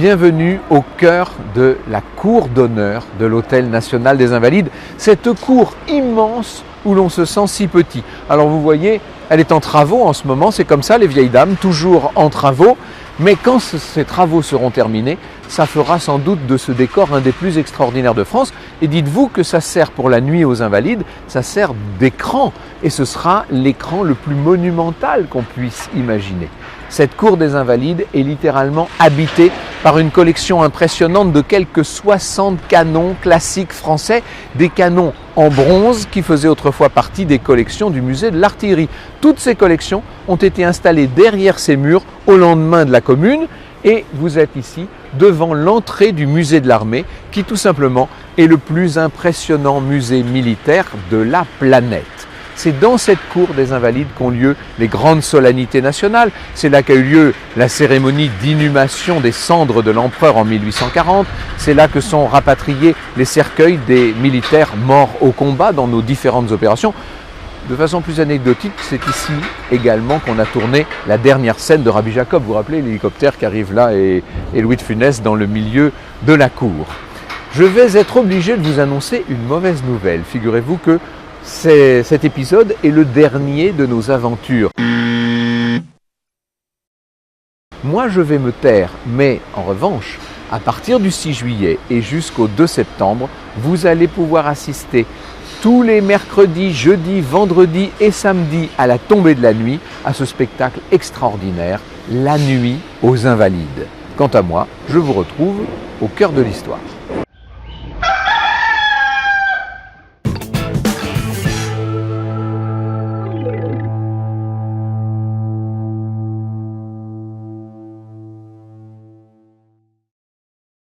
Bienvenue au cœur de la cour d'honneur de l'Hôtel National des Invalides, cette cour immense où l'on se sent si petit. Alors vous voyez, elle est en travaux en ce moment, c'est comme ça les vieilles dames, toujours en travaux, mais quand ces travaux seront terminés, ça fera sans doute de ce décor un des plus extraordinaires de France. Et dites-vous que ça sert pour la nuit aux Invalides, ça sert d'écran, et ce sera l'écran le plus monumental qu'on puisse imaginer. Cette cour des Invalides est littéralement habitée par une collection impressionnante de quelques 60 canons classiques français, des canons en bronze qui faisaient autrefois partie des collections du musée de l'Artillerie. Toutes ces collections ont été installées derrière ces murs au lendemain de la Commune et vous êtes ici devant l'entrée du musée de l'armée qui tout simplement est le plus impressionnant musée militaire de la planète. C'est dans cette cour des Invalides qu'ont lieu les grandes solennités nationales. C'est là qu'a eu lieu la cérémonie d'inhumation des cendres de l'empereur en 1840. C'est là que sont rapatriés les cercueils des militaires morts au combat dans nos différentes opérations. De façon plus anecdotique, c'est ici également qu'on a tourné la dernière scène de Rabbi Jacob. Vous vous rappelez l'hélicoptère qui arrive là et Louis de Funès dans le milieu de la cour. Je vais être obligé de vous annoncer une mauvaise nouvelle. Figurez-vous que cet épisode est le dernier de nos aventures. Moi, je vais me taire, mais en revanche, à partir du 6 juillet et jusqu'au 2 septembre, vous allez pouvoir assister tous les mercredis, jeudis, vendredis et samedis à la tombée de la nuit à ce spectacle extraordinaire, La Nuit aux Invalides. Quant à moi, je vous retrouve au cœur de l'histoire.